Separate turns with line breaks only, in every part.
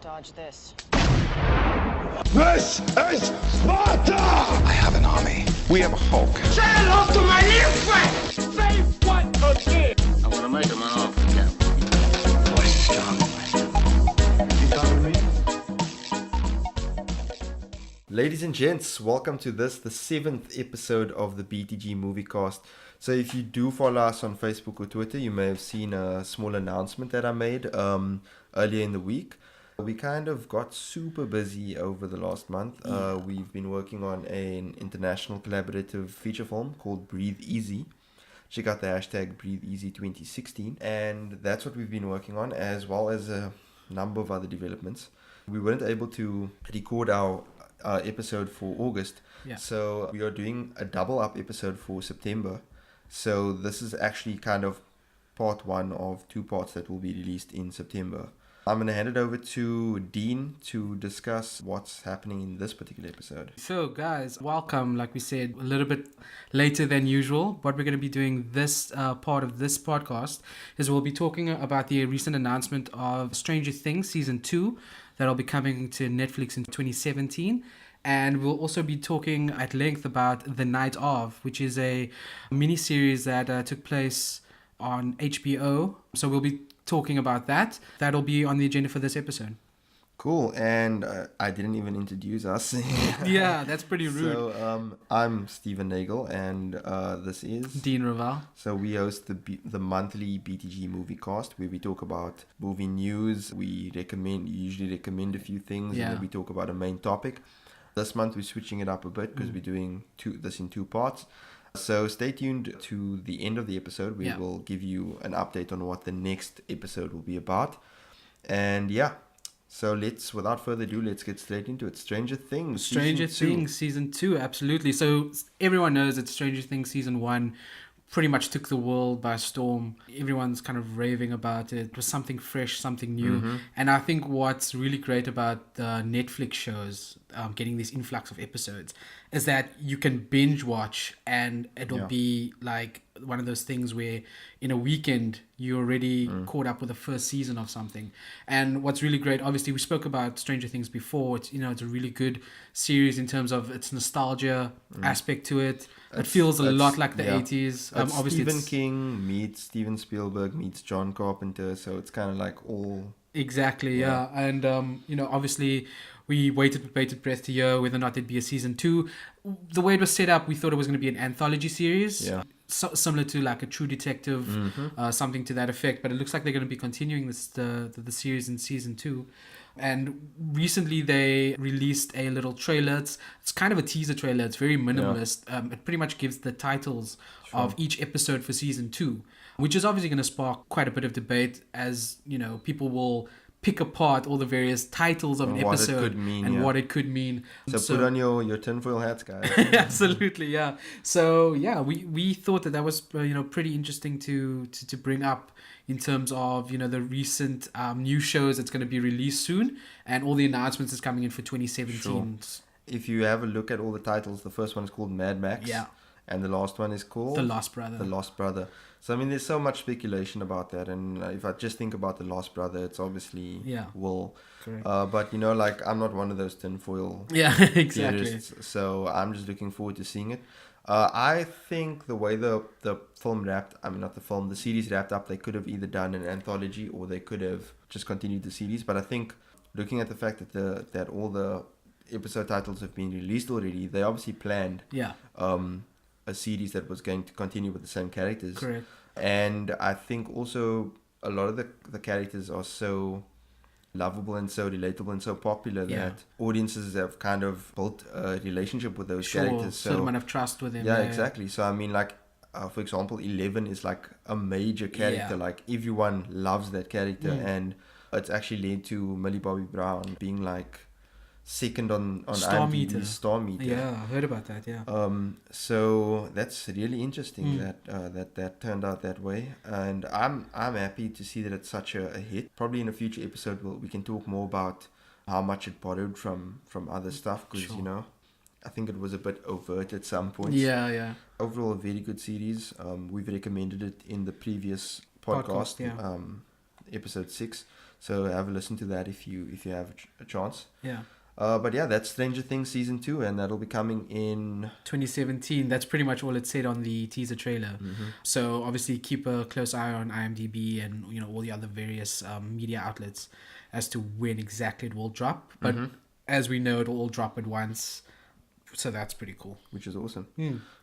Dodge this.
This is Sparta!
I have an army. We have a Hulk.
Say hello to my little friend! Say what again?
I'm gonna make him an offer again.
Voice is strong.
You talking to me?
Ladies and gents, welcome to the 7th episode of the BTG Moviecast. So if you do follow us on Facebook or Twitter, you may have seen a small announcement that I made earlier in the week. We kind of got super busy over the last month. We've been working on an international collaborative feature film called Breathe Easy. Check out the hashtag Breathe Easy 2016. And that's what we've been working on, as well as a number of other developments. We weren't able to record our episode for August.
Yeah.
So we are doing a double up episode for September. So this is actually kind of part one of two parts that will be released in September. I'm going to hand it over to Dean to discuss what's happening in this particular episode.
So guys, welcome. Like we said, a little bit later than usual. What we're going to be doing this part of this podcast is we'll be talking about the recent announcement of Stranger Things Season 2 that'll be coming to Netflix in 2017. And we'll also be talking at length about The Night Of, which is a mini-series that took place on HBO. So we'll be talking about that. That'll be on the agenda for this episode.
Cool. And I didn't even introduce us.
Yeah, that's pretty rude.
So I'm Stephen Nagel, and this is
Dean Raval.
So we host the monthly BTG Moviecast, where we talk about movie news. We usually recommend a few things, and then we talk about a main topic. This month we're switching it up a bit because we're doing this in two parts. So stay tuned to the end of the episode. We will give you an update on what the next episode will be about. And so without further ado, let's get straight into it. Stranger Things
Season 2, absolutely. So everyone knows that Stranger Things Season 1 pretty much took the world by storm. Everyone's kind of raving about it. It was something fresh, something new.
Mm-hmm.
And I think what's really great about the Netflix shows getting this influx of episodes is that you can binge watch, and it'll be like one of those things where in a weekend you're already caught up with the first season of something. And what's really great, obviously we spoke about Stranger Things before. It's it's a really good series in terms of its nostalgia aspect to it. It feels a lot like the 80s.
Obviously Stephen King meets Steven Spielberg meets John Carpenter, so it's kind of like all...
Exactly, yeah. And, obviously we waited with bated breath to hear whether or not there'd be a season 2. The way it was set up, we thought it was going to be an anthology series. Yeah. Similar to like a True Detective, something to that effect. But it looks like they're going to be continuing the series in season 2. And recently they released a little trailer. It's kind of a teaser trailer. It's very minimalist. It pretty much gives the titles of each episode for season 2, which is obviously going to spark quite a bit of debate, as people will pick apart all the various titles of an episode what it could mean.
So put on your tinfoil hats, guys.
Absolutely, yeah. So we thought that was pretty interesting to bring up in terms of the recent new shows that's going to be released soon, and all the announcements that's coming in for 2017.
Sure. If you have a look at all the titles, the first one is called Mad Max. Yeah. And the last one is called...
The Lost Brother.
The Lost Brother. So, there's so much speculation about that. And if I just think about The Lost Brother, it's obviously Will.
Correct.
But, I'm not one of those tinfoil
exactly.
theorists, so I'm just looking forward to seeing it. I think the way the film the series wrapped up, they could have either done an anthology or they could have just continued the series. But I think looking at the fact that all the episode titles have been released already, they obviously planned a series that was going to continue with the same characters.
Correct.
And I think also a lot of the characters are so lovable and so relatable and so popular that audiences have kind of built a relationship with those characters.
So amount of trust with them.
Yeah, exactly. So for example, 11 is like a major character. Yeah. Like everyone loves that character, and it's actually led to Millie Bobby Brown being like second on
Star
Meter.
Yeah, I heard about that. Yeah.
So that's really interesting that turned out that way, and I'm happy to see that it's such a hit. Probably in a future episode we can talk more about how much it borrowed from other stuff, because I think it was a bit overt at some points.
Yeah.
Overall, a very good series. We've recommended it in the previous podcast. Episode 6. So have a listen to that if you have a chance.
Yeah.
But yeah, that's Stranger Things season 2, and that'll be coming in
2017. That's pretty much all it said on the teaser trailer. So obviously keep a close eye on IMDb and all the other various media outlets as to when exactly it will drop. But as we know, it will all drop at once. So that's pretty cool.
which is awesome.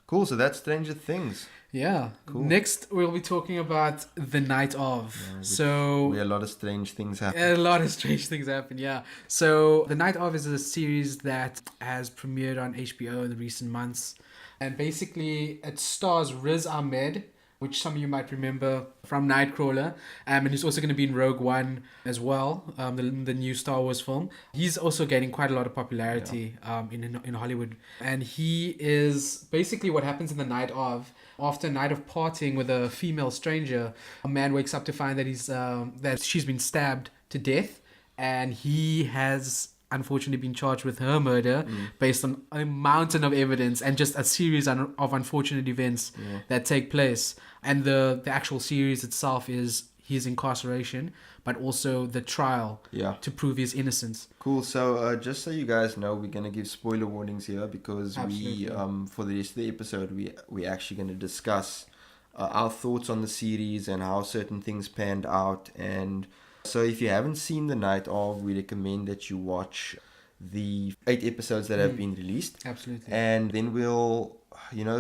Cool. So that's Stranger Things.
Yeah.
Cool.
Next, we'll be talking about The Night Of.
Where a lot of strange things happen.
A lot of strange things happen, yeah. So, The Night Of is a series that has premiered on HBO in the recent months. And basically, it stars Riz Ahmed, which some of you might remember from Nightcrawler. And he's also going to be in Rogue One as well, the new Star Wars film. He's also gaining quite a lot of popularity in Hollywood. And he is basically what happens in The Night Of. After a night of partying with a female stranger, a man wakes up to find that that she's been stabbed to death. And he has unfortunately been charged with her murder based on a mountain of evidence and just a series of unfortunate events that take place. And the actual series itself is his incarceration, but also the trial to prove his innocence.
Cool. So just so you guys know, we're going to give spoiler warnings here because
Absolutely.
we for the rest of the episode we're actually going to discuss our thoughts on the series and how certain things panned out. And so if you haven't seen The Night Of, we recommend that you watch the 8 episodes that have been released.
Absolutely.
And then we'll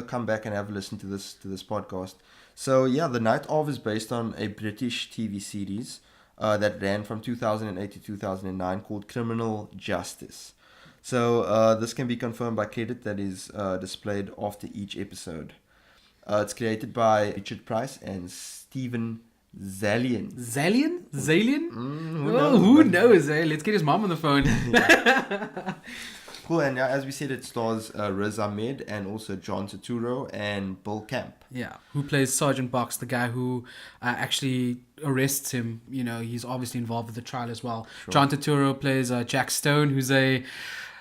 come back and have a listen to this podcast. So yeah, The Night Of is based on a British TV series that ran from 2008 to 2009 called Criminal Justice. So this can be confirmed by credit that is displayed after each episode. It's created by Richard Price and Stephen Zalian.
Zalian?
Who knows?
Who knows? Eh? Let's get his mom on the phone.
Cool, and as we said, it stars Riz Ahmed and also John Turturro and Bill Camp.
Yeah, who plays Sergeant Box, the guy who actually arrests him. He's obviously involved with the trial as well. Sure. John Turturro plays Jack Stone, who's a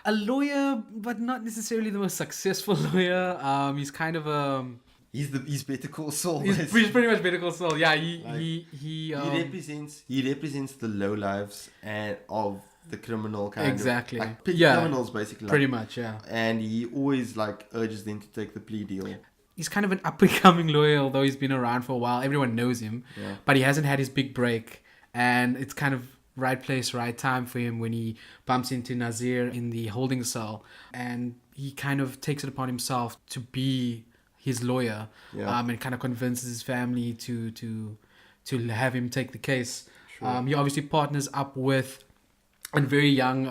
lawyer, but not necessarily the most successful lawyer. He's kind of
He's Better Call Saul.
He's pretty much Better Call Saul. Yeah, he
represents the low lives of the criminal kind
exactly.
of criminals basically.
Pretty much, yeah.
And he always urges them to take the plea deal.
He's kind of an up-and-coming lawyer, although he's been around for a while. Everyone knows him, but he hasn't had his big break. And it's kind of right place, right time for him when he bumps into Nazir in the holding cell. And he kind of takes it upon himself to be his lawyer, and kind of convinces his family to have him take the case. Sure. He obviously partners up with a very young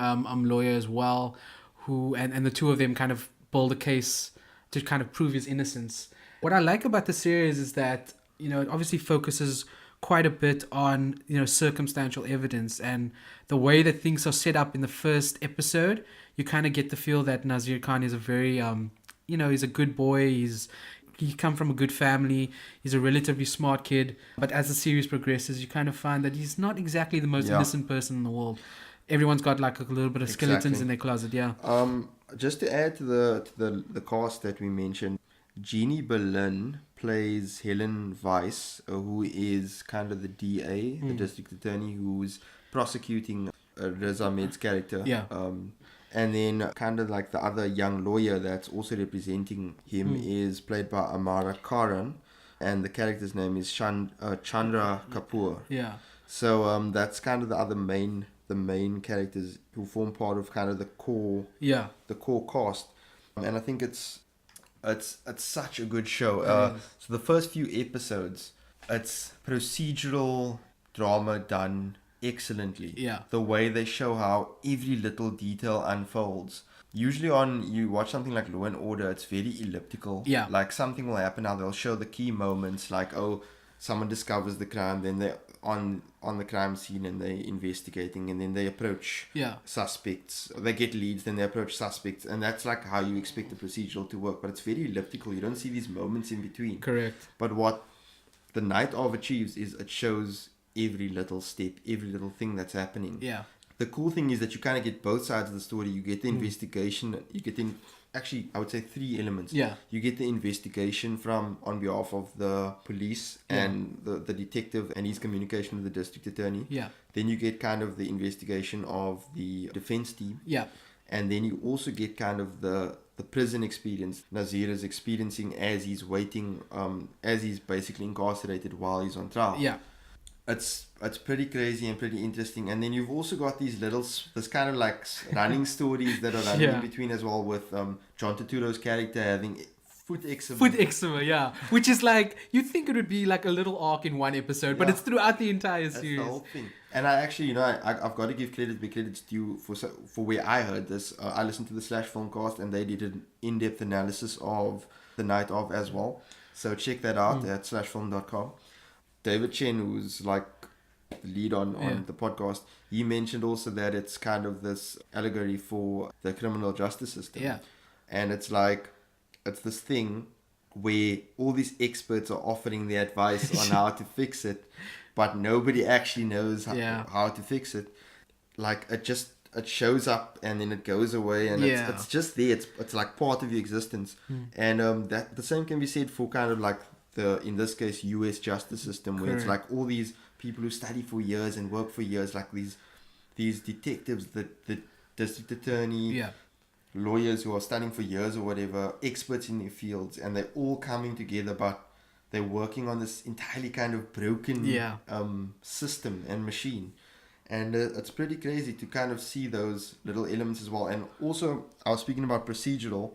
lawyer as well, who and the two of them kind of build a case to kind of prove his innocence. What I like about the series is that it obviously focuses quite a bit on circumstantial evidence, and the way that things are set up in the first episode, you kind of get the feel that Nazir Khan is a very he's a good boy. He come from a good family. He's a relatively smart kid. But as the series progresses, you kind of find that he's not exactly the most innocent person in the world. Everyone's got a little bit of skeletons in their closet. Yeah.
Just to add to the cast that we mentioned, Jeannie Boleyn plays Helen Weiss, who is kind of the DA, the district attorney, who's prosecuting Riz Ahmed's character.
Yeah.
And then kind of the other young lawyer that's also representing him is played by Amara Karan, and the character's name is Chandra Kapoor.
Yeah.
So that's kind of the main characters who form part of kind of the core cast. And I think it's such a good show. So the first few episodes, it's procedural drama done excellently.
Yeah.
The way they show how every little detail unfolds. Usually you watch something like Law and Order, it's very elliptical.
Yeah.
Something will happen now, they'll show the key moments, someone discovers the crime, then they're on the crime scene and they're investigating, and then they approach suspects. They get leads, then they approach suspects, and that's how you expect the procedural to work. But it's very elliptical. You don't see these moments in between.
Correct.
But what The Night Of achieves is it shows every little step, every little thing that's happening.
Yeah.
the cool thing is that you kind of get both sides of the story. You get the investigation. You get actually, I would say 3 elements.
Yeah.
You get the investigation on behalf of the police and the detective and his communication with the district attorney.
Yeah.
Then you get kind of the investigation of the defense team.
Yeah.
And then you also get kind of the prison experience Nazir is experiencing as he's waiting, as he's basically incarcerated while he's on trial.
Yeah.
It's pretty crazy and pretty interesting. And then you've also got these this kind of like running stories that are running in between as well, with John Turturro's character having foot eczema.
Foot eczema, yeah. Which is like, you'd think it would be like a little arc in one episode, but it's throughout the entire series.
That's the whole thing. And I actually, I've got to give credit's due for where I heard this. I listened to the Slash Filmcast and they did an in-depth analysis of The Night Of as well. So check that out at slashfilm.com. David Chen, who's like the lead on the podcast, he mentioned also that it's kind of this allegory for the criminal justice system.
Yeah.
And it's like, it's this thing where all these experts are offering their advice on how to fix it, but nobody actually knows how to fix it. Like, it shows up and then it goes away, and it's just there. It's like part of your existence. And that the same can be said for kind of like in this case, US justice system, where it's like all these people who study for years and work for years, like these detectives, the district attorney, lawyers who are studying for years or whatever, experts in their fields, and they're all coming together, but they're working on this entirely kind of broken system and machine. And it's pretty crazy to kind of see those little elements as well. And also, I was speaking about procedural.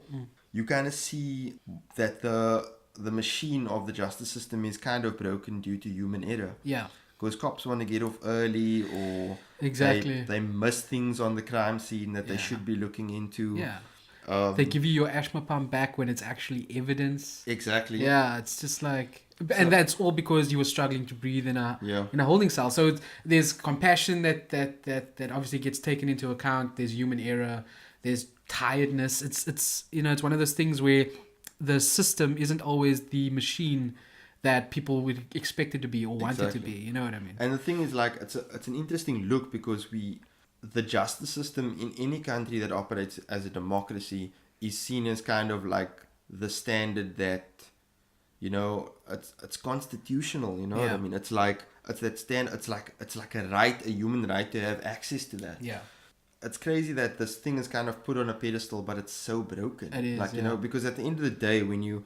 You kind of see that the machine of the justice system is kind of broken due to human error. Yeah. Because cops want to get off early, or they miss things on the crime scene that they should be looking into. Yeah.
They give you your asthma pump back when it's actually evidence.
Exactly.
Yeah, it's just like, and that's all because you were struggling to breathe in a holding cell. So there's compassion that obviously gets taken into account. There's human error. There's tiredness. It's it's one of those things where the system isn't always the machine that people would expect it to be or want it to be. You know what I mean?
And the thing is, like, it's an interesting look, because the justice system in any country that operates as a democracy is seen as kind of like the standard that, it's constitutional. You know what I mean? It's like it's that it's like a human right to have access to that. Yeah. It's crazy that this thing is kind of put on a pedestal, but it's so broken. It is, like, because at the end of the day, when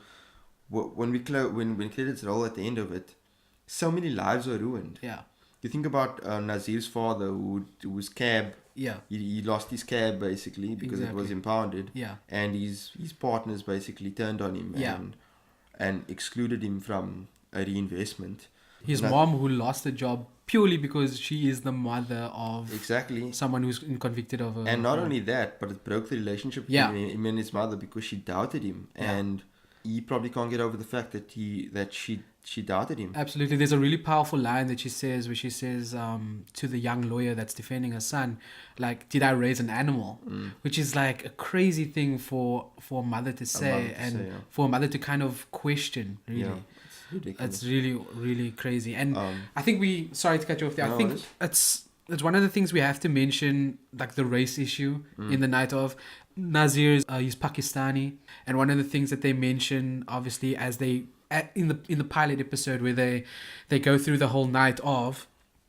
credits roll at the end of it, so many lives are ruined. Yeah. You think about Nazir's father, whose cab, he lost his cab basically because it was impounded. Yeah. And his partners basically turned on him and excluded him from a reinvestment.
His mom, who lost the job purely because she is the mother of someone who's convicted of
and not only that, but it broke the relationship between him and his mother, because she doubted him, and he probably can't get over the fact that she doubted him.
Absolutely. There's a really powerful line that she says, where she says to the young lawyer that's defending her son, like, did I raise an animal? Which is like a crazy thing for a mother to say, for a mother to kind of question, really. Yeah. It's really, really crazy. And I think sorry to cut you off there. I think it's one of the things we have to mention, like the race issue in The Night Of. Nazir, he's Pakistani. And one of the things that they mention, obviously, as in the pilot episode where they go through the whole night of,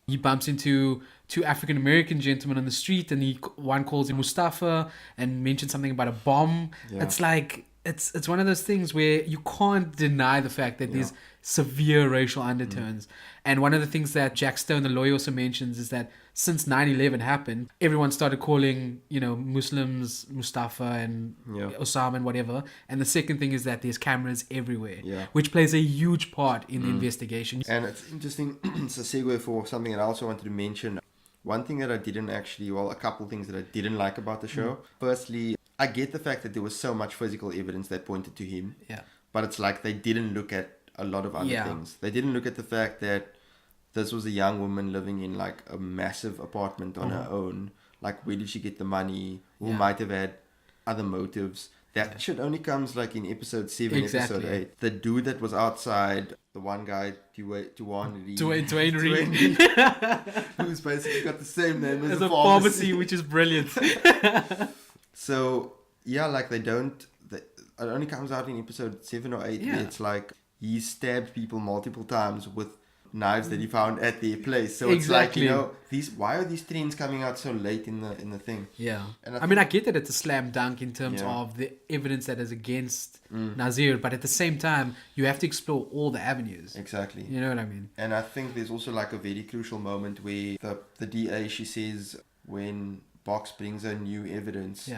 he bumps into 2 African American gentlemen on the street, and one calls him Mustafa and mentions something about a bomb. Yeah. It's like, it's one of those things where you can't deny the fact that there's severe racial undertones. And one of the things that Jack Stone, the lawyer, also mentions is that since 9/11 happened, everyone started calling, Muslims Mustafa and Osama and whatever. And the second thing is that there's cameras everywhere, which plays a huge part in the investigation.
And it's interesting, it's a segue for something that I also wanted to mention. One thing that I didn't a couple things that I didn't like about the show. Firstly, I get the fact that there was so much physical evidence that pointed to him. Yeah. But it's like they didn't look at a lot of other things. They didn't look at the fact that this was a young woman living in like a massive apartment on her own. Like, where did she get the money? Who might have had other motives? That shit only comes like in episode 7,
Exactly.
episode 8. The dude that was outside, the one guy,
Dwayne Reed.
who's basically got the same name as
As
the
a
pharmacy.
pharmacy, which is brilliant.
So, yeah, like it only comes out in episode 7 or 8.
Yeah.
Where it's like he stabbed people multiple times with knives that he found at their place. So it's like,
Exactly.
why are these trends coming out so late in the thing?
Yeah.
And
I mean, I get that it's a slam dunk in terms
Yeah.
of the evidence that is against Nazir, but at the same time, you have to explore all the avenues.
Exactly.
You know what I mean?
And I think there's also like a very crucial moment where the DA, she says, when Box brings her new evidence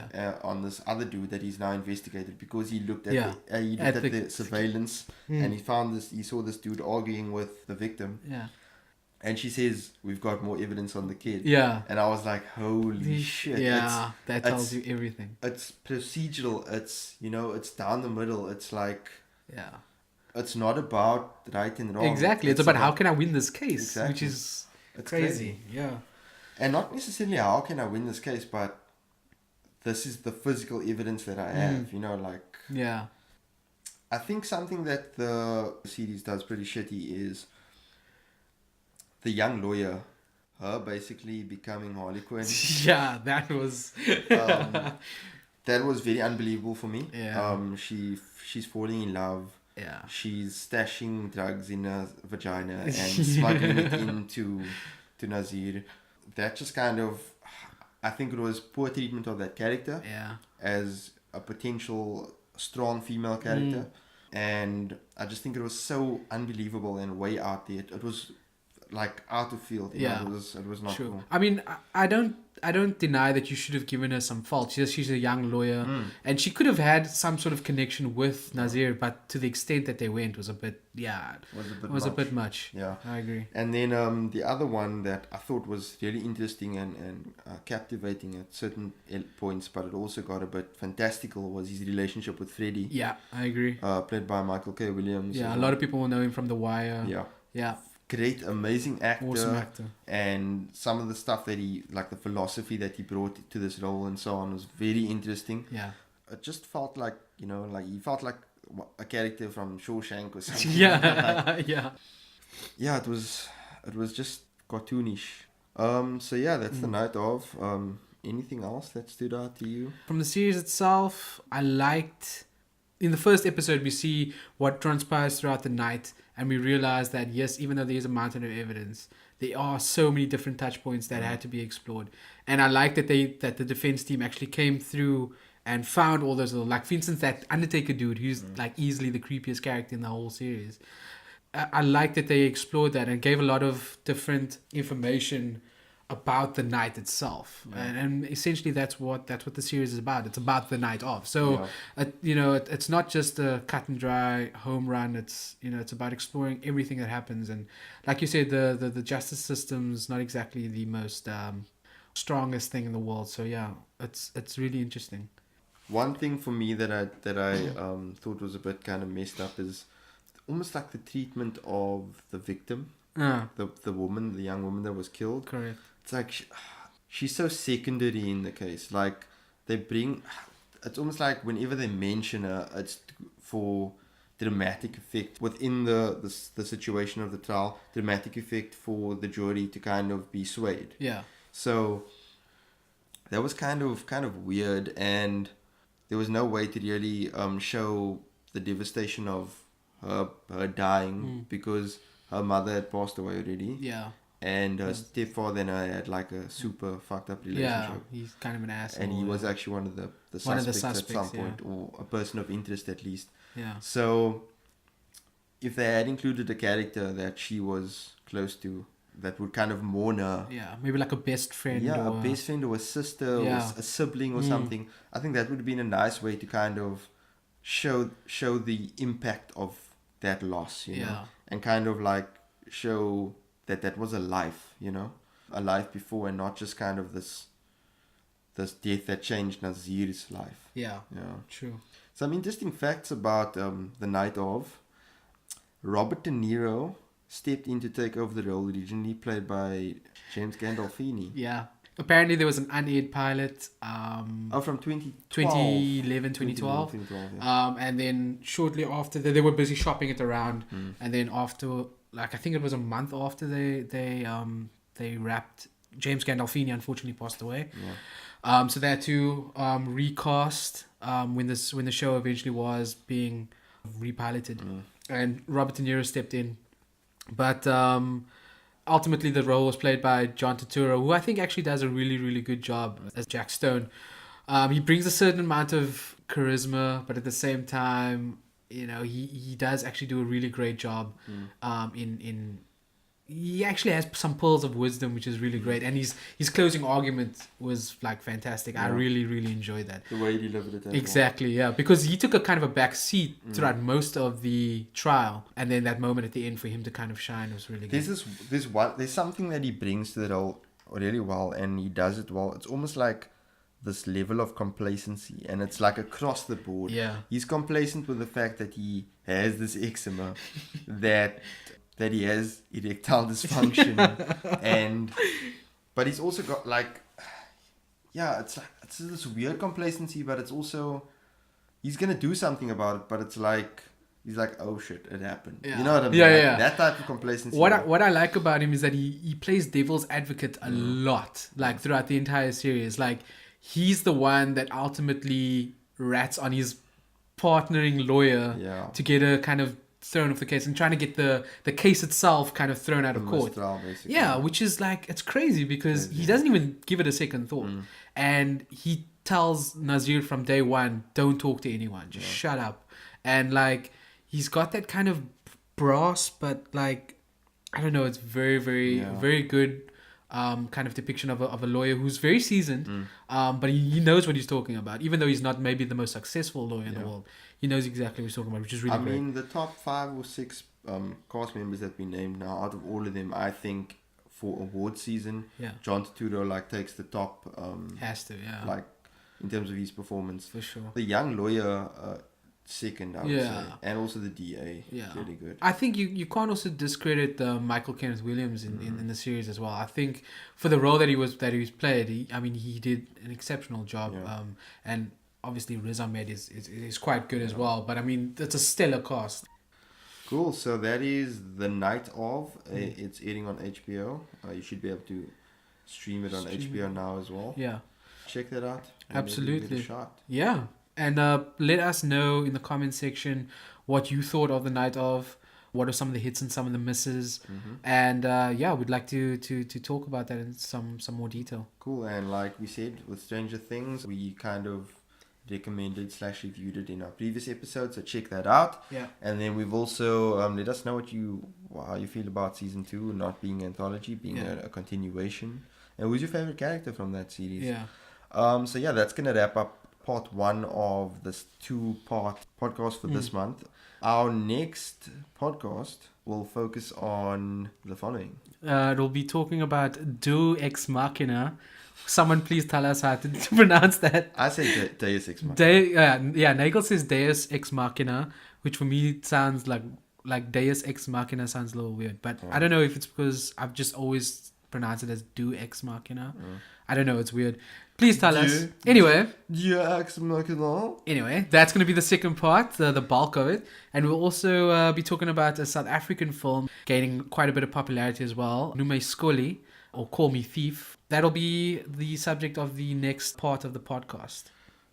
on this other dude that he's now investigated, because he looked at the surveillance and he saw this dude arguing with the victim.
Yeah.
And she says, we've got more evidence on the kid.
Yeah.
And I was like, holy shit.
Yeah, that tells you everything.
It's procedural. It's, it's down the middle. It's like,
Yeah.
it's not about right and wrong.
Exactly. It's about how can I win this case,
Exactly.
which is
It's
crazy. Yeah.
And not necessarily how can I win this case, but this is the physical evidence that I have,
Yeah.
I think something that the series does pretty shitty is the young lawyer, her basically becoming Harley Quinn.
Yeah, that was...
That was very unbelievable for me.
Yeah.
She's falling in love.
Yeah.
She's stashing drugs in her vagina and smuggling it into Nazir. That just kind of, I think it was poor treatment of that character as a potential strong female character. And I just think it was so unbelievable and way out there. It was like out of field. It was not cool.
I mean, I don't deny that you should have given her some fault. She's a young lawyer, and she could have had some sort of connection with Nazir, but to the extent that they went was a bit, a bit much.
Yeah,
I agree.
And then the other one that I thought was really interesting and captivating at certain points, but it also got a bit fantastical, was his relationship with Freddy.
Yeah, I agree.
Played by Michael K. Williams.
Yeah, a lot of people will know him from The Wire.
Yeah.
Yeah.
Great, amazing actor.
Awesome actor.
And some of the stuff that like the philosophy that he brought to this role and so on was very interesting.
Yeah.
It just felt like, he felt like a character from Shawshank or something.
Yeah, yeah.
Yeah, it was just cartoonish. So yeah, that's the night of. Anything else that stood out to you?
From the series itself, I liked... In the first episode, we see what transpires throughout the night, and we realize that, yes, even though there is a mountain of evidence, there are so many different touch points that had to be explored. And I like that the defense team actually came through and found all those little... Like, for instance, that Undertaker dude, who's like easily the creepiest character in the whole series. I like that they explored that and gave a lot of different information about the night itself, and essentially that's what the series is about. It's about the night of. So it's not just a cut and dry home run. It's it's about exploring everything that happens, and like you said, the justice system's not exactly the most strongest thing in the world. So yeah, it's really interesting. One
thing for me that I thought was a bit kind of messed up is almost like the treatment of the victim, the woman, the young woman that was killed.
Correct.
It's like she's so secondary in the case. Like it's almost like whenever they mention her, it's for dramatic effect within the situation of the trial, dramatic effect for the jury to kind of be swayed.
Yeah.
So that was kind of weird, and there was no way to really show the devastation of her dying because her mother had passed away already.
Yeah.
And her stepfather and I had like a super fucked up relationship.
Yeah, he's kind of an asshole.
And he was actually one of the suspects at some point, or a person of interest at least.
Yeah.
So if they had included a character that she was close to, that would kind of mourn her.
Yeah, maybe like a best friend.
Yeah,
or
a best friend or a sister or a sibling or something. I think that would have been a nice way to kind of show the impact of that loss, you know, and kind of like show that was a life, a life before, and not just kind of this death that changed Nazir's life.
Yeah, true.
Some interesting facts about the night of. Robert De Niro stepped in to take over the role, originally played by James Gandolfini.
Yeah. Apparently there was an unaired pilot.
From 2011,
2012.
Yeah.
And then shortly after that, they were busy shopping it around. And then after, like, I think it was a month after they wrapped, James Gandolfini unfortunately passed away.
Yeah.
So they had to recast when the show eventually was being repiloted. And Robert De Niro stepped in. But ultimately the role was played by John Turturro, who I think actually does a really, really good job as Jack Stone. He brings a certain amount of charisma, but at the same time, you know, he does actually do a really great job in he actually has some pearls of wisdom, which is really great. And his closing argument was like fantastic. I really, really enjoyed that.
The way he delivered it.
Exactly, yeah. Because he took a kind of a back seat throughout most of the trial. And then that moment at the end for him to kind of shine was really good.
There's something that he brings to the role really well, and he does it well. It's almost like this level of complacency, and it's like across the board.
Yeah.
He's complacent with the fact that he has this eczema, that he has erectile dysfunction, but he's also got like, it's this weird complacency, but it's also, he's gonna do something about it, but it's like, he's like, oh shit, it happened.
Yeah.
You know what I mean?
Yeah.
That type of complacency.
What I like about him is that he plays devil's advocate a lot, like throughout the entire series. Like, he's the one that ultimately rats on his partnering lawyer to get a kind of thrown off the case and trying to get the case itself kind of thrown out of court.
Basically.
Yeah, which is like, it's crazy because he doesn't even give it a second thought. And he tells Nazir from day one, don't talk to anyone, just shut up. And like, he's got that kind of brass, but like, I don't know, it's very, very, very good kind of depiction of a lawyer who's very seasoned, but he knows what he's talking about, even though he's not maybe the most successful lawyer in the world. He knows exactly what he's talking about, which is really great.
I mean, the top 5 or 6 cast members that we named now, out of all of them, I think for award season, John Turturro like takes the top.
Has to, yeah.
Like in terms of his performance,
for sure.
The young lawyer second, I would say, and also the DA, really good.
I think you can't also discredit Michael Kenneth Williams in the series as well. I think for the role that he played, he did an exceptional job. And obviously Riz Ahmed is quite good as well. But I mean, it's a stellar cast.
Cool. So that is The Night Of. It's airing on HBO. You should be able to stream it on HBO now as well.
Yeah.
Check that out.
Absolutely.
Give it a shot.
Yeah. And let us know in the comment section what you thought of The Night Of. What are some of the hits and some of the misses? And we'd like to talk about that in some more detail.
Cool. And like we said with Stranger Things, we kind of recommended / reviewed it in our previous episode, so check that out. And then we've also let us know how you feel about season 2 not being anthology, being a continuation, and who's your favorite character from that series. That's gonna wrap up part 1 of this 2-part podcast for this month. Our next podcast will focus on the following.
It'll be talking about Deus Ex Machina. Someone please tell us how to pronounce that.
I say Deus Ex Machina.
Nagel says Deus Ex Machina, which for me sounds like Deus Ex Machina sounds a little weird. But I don't know if it's because I've just always pronounced it as Deus Ex Machina. I don't know, it's weird. Please tell us. Anyway, that's going to be the second part, the bulk of it. And we'll also be talking about a South African film gaining quite a bit of popularity as well, Nume Skoli, or Call Me Thief. That'll be the subject of the next part of the podcast.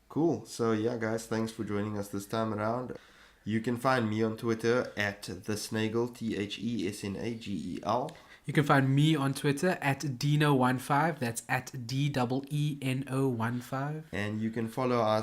Cool. So guys, thanks for joining us this time around. You can find me on Twitter at TheSnagel, TheSnagel.
You can find me on Twitter at Dino15. That's at DEENO15.
And you can follow our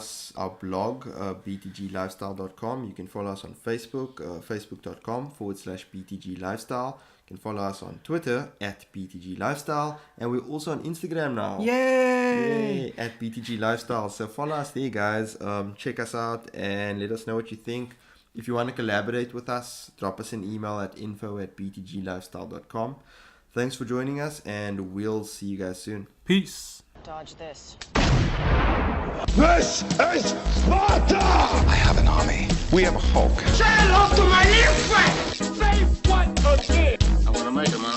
blog, btglifestyle.com. You can follow us on Facebook, facebook.com/BTG Lifestyle. You can follow us on Twitter at BTG Lifestyle. And we're also on Instagram now.
Yay!
At BTG Lifestyle. So follow us there, guys. Check us out and let us know what you think. If you want to collaborate with us, drop us an email at info@btglifestyle.com. Thanks for joining us, and we'll see you guys soon.
Peace.
Dodge this.
This is Sparta! I have an army. We have a Hulk.
Say hello to my new friend! Say what again?
I'm gonna make him an